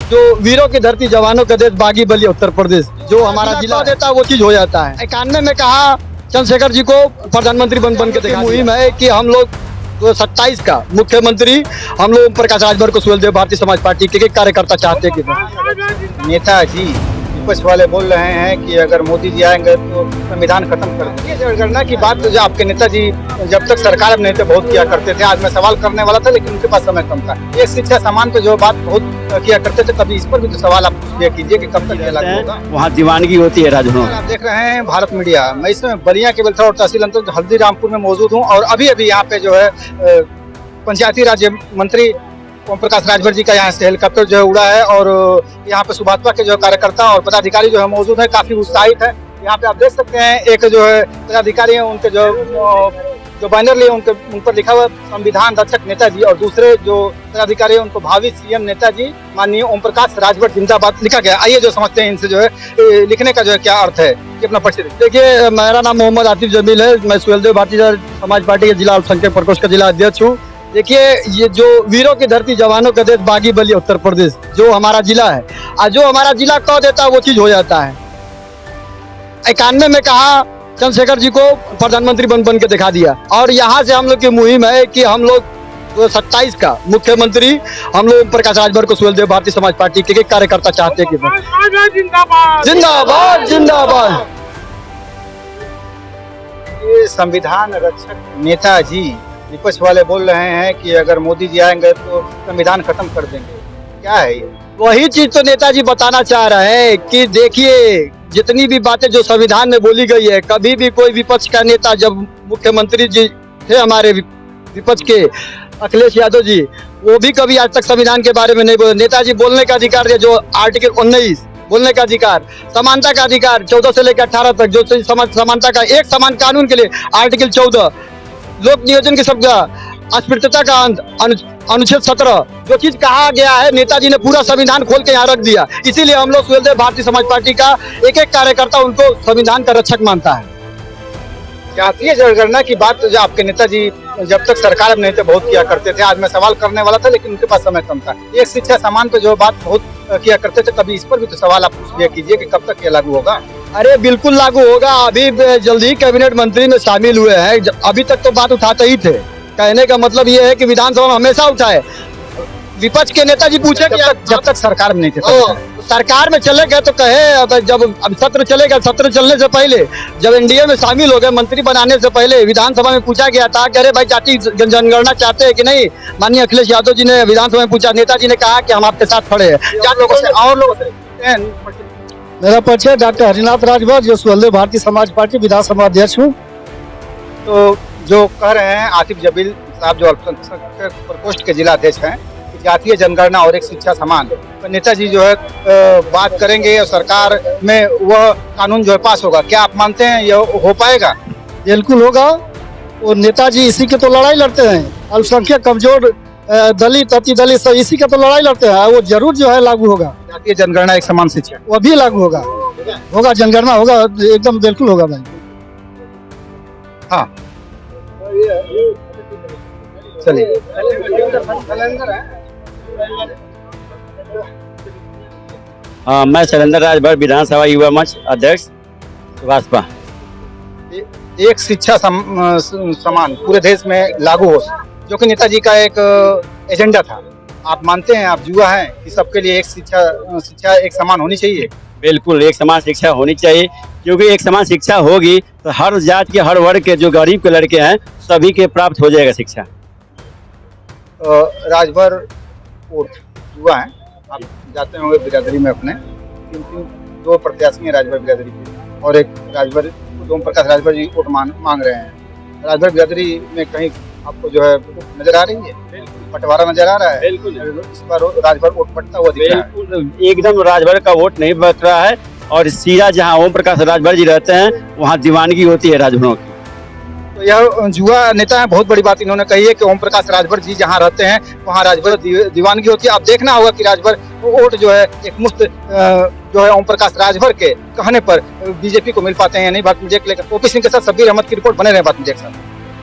जो वीरों की धरती जवानों का देश बागी बलिया उत्तर प्रदेश जो हमारा जिला देता है वो चीज हो जाता है। 91 में कहा चंद्रशेखर जी को प्रधानमंत्री बन के देखा। मुहिम है कि हम लोग 27 का मुख्यमंत्री हम लोग ओम प्रकाश राजभर को सुहेलदेव भारतीय समाज पार्टी के कार्यकर्ता चाहते कि नेताजी विपक्ष वाले बोल रहे हैं कि अगर मोदी जी आएंगे तो संविधान खत्म कर देंगे। जनगणना की बात तो जो आपके नेताजी जब तक सरकार में नहीं थे बहुत किया करते थे। आज मैं सवाल करने वाला था लेकिन उनके पास समय कम था। एक शिक्षा समान पे जो बात बहुत किया करते थे, कभी इस पर भी तो सवाल आप ये कीजिए कि कब तक ये लागू होगा। वहाँ दीवानगी होती है राजभवन। आप देख रहे हैं भारत मीडिया। मैं इसमें बलिया के बेलथरा और तहसील अंतर हल्दीरामपुर में मौजूद हूँ और अभी यहाँ पे जो है पंचायती राज्य मंत्री ओम प्रकाश राजभर जी का यहाँ से हेलीकॉप्टर जो है उड़ा है और यहाँ पे सुभाषपा के जो कार्यकर्ता और पदाधिकारी जो है मौजूद है, काफी उत्साहित है। यहाँ पे आप देख सकते हैं एक जो है पदाधिकारी है उनके जो बैनर लिए उनके उन पर लिखा हुआ संविधान रक्षक नेताजी और दूसरे जो पदाधिकारी है उनको भावी सीएम नेताजी माननीय ओम प्रकाश राजभर जिंदाबाद लिखा गया। आइए जो समझते हैं इनसे जो है लिखने का जो है क्या अर्थ है कि अपना परिचय। देखिए, मेरा नाम मोहम्मद आतिफ जमील है। मैं सुहेलदेव भारतीय समाज पार्टी के जिला अल्पसंख्यक प्रकोष्ठ का जिला अध्यक्ष हूँ। देखिए, ये जो वीरों की धरती जवानों का देश बागी बलिया उत्तर प्रदेश जो हमारा जिला है, आज जो हमारा जिला कह देता है वो चीज हो जाता है। 91 में कहा चंद्रशेखर जी को प्रधानमंत्री बन के दिखा दिया और यहाँ से हम लोग की मुहिम है कि हम लोग 27 का मुख्यमंत्री हम लोग ओम प्रकाश राजभर को सुहेलदेव भारतीय समाज पार्टी के कार्यकर्ता चाहते कि जिंदाबाद जिंदाबाद। ये संविधान रक्षक नेताजी विपक्ष वाले बोल रहे हैं कि अगर मोदी जी आएंगे तो संविधान खत्म कर देंगे। क्या है ये? वही चीज तो नेताजी बताना चाह रहे हैं कि देखिए, जितनी भी बातें जो संविधान में बोली गई है, कभी भी कोई विपक्ष का नेता, जब मुख्यमंत्री जी थे हमारे विपक्ष के अखिलेश यादव जी, वो भी कभी आज तक संविधान के बारे में नहीं बोले। नेताजी बोलने का अधिकार है, जो आर्टिकल 19 बोलने का अधिकार, समानता का अधिकार 14 से लेकर 18 तक, जो समानता का एक समान कानून के लिए आर्टिकल 14, लोक नियोजन के शब्द, अस्पृश्यता का अंत, अनुच्छेद 17, जो चीज कहा गया है नेताजी ने पूरा संविधान खोल के यहाँ रख दिया। इसीलिए हम लोग सुहेलदेव भारतीय समाज पार्टी का एक कार्यकर्ता उनको संविधान का रक्षक मानता है। जातीय जनगणना की बात तो जो आपके नेताजी जब तक सरकार में नहीं थे बहुत किया करते थे। आज मैं सवाल करने वाला था लेकिन उनके पास समय कम था। एक शिक्षा समान पे जो बात बहुत किया करते थे, कभी इस पर भी तो सवाल आप ये कीजिए कि कब तक ये लागू होगा। अरे बिल्कुल लागू होगा। अभी जल्दी ही कैबिनेट मंत्री में शामिल हुए हैं। अभी तक तो बात उठाते ही थे। कहने का मतलब ये है कि विधानसभा में हमेशा उठाए। विपक्ष के नेताजी पूछे कि जब तक सरकार में नहीं थे सरकार में चले गए तो कहे, जब अब सत्र चलेगा, सत्र चलने से पहले जब एनडीए में शामिल हो गए, मंत्री बनाने से पहले विधानसभा में पूछा गया था कि अरे भाई जाति जनगणना चाहते हैं कि नहीं। माननीय अखिलेश यादव जी ने विधानसभा में पूछा, नेताजी ने कहा कि हम आपके साथ खड़े हैं। और लोगों से मेरा परिचय डॉक्टर हरिनाथ राजभर, जो सुहेलदेव भारतीय समाज पार्टी विधानसभा अध्यक्ष हूँ। तो जो कह रहे हैं आतिफ जमील साहब, जो अल्पसंख्यक प्रकोष्ठ के जिला अध्यक्ष हैं, जातीय जनगणना और एक शिक्षा समान, तो नेताजी जो है बात करेंगे और सरकार में वह कानून जो है पास होगा। क्या आप मानते हैं यह हो पाएगा? बिल्कुल होगा। और नेताजी इसी के तो लड़ाई लड़ते हैं। अल्पसंख्यक, कमजोर, दलित, अति दलित, सब इसी का तो लड़ाई लड़ते हैं। वो जरूर जो है लागू होगा। जातीय जनगणना एक समान शिक्षा वो भी लागू होगा। होगा, जनगणना होगा, एकदम बिल्कुल होगा भाई। हाँ, चलिए। मैं शैलेंद्र राजभर, विधानसभा युवा मंच अध्यक्ष सुभाषपा। एक शिक्षा समान पूरे देश में लागू हो, जो कि नेताजी का एक एजेंडा था। आप मानते हैं, आप युवा हैं, कि सबके लिए एक शिक्षा एक समान होनी चाहिए? बिल्कुल, एक समान शिक्षा होनी चाहिए, क्योंकि एक समान शिक्षा होगी तो हर जात के, हर वर्ग के, जो गरीब के लड़के हैं, सभी के प्राप्त हो जाएगा शिक्षा। राजभर वोट युवा हैं, आप जाते होंगे बिरादरी में अपने, दो प्रत्याशी हैं राजभर बिरादरी के और एक राजभर ओम प्रकाश राजभर जी वोट मांग रहे हैं। राजभर बिरादरी में कहीं आपको जो है नजर आ रही है? बंटवारा नजर आ रहा है? बिल्कुल। इस बार राजभर वोट बढ़ता हुआ दिख रहा है। एकदम राजभर का वोट नहीं बढ़ रहा है और सीधा जहाँ ओम प्रकाश राजभर जी रहते हैं वहाँ दीवानगी होती है राजभरों की। तो यह युवा नेता है, बहुत बड़ी बात इन्होंने कही है कि ओम प्रकाश राजभर जी जहाँ रहते हैं वहाँ राजभर दीवानगी होती है। अब देखना होगा कि राजभर वोट जो है एक मुफ्त जो है ओम प्रकाश राजभर के कहने पर बीजेपी को मिल पाते हैं या नहीं। बात मुझे लेकर ओपी सिंह के साथ शब्बीर अहमद की रिपोर्ट, बने रहे बात मुझे एक साथ।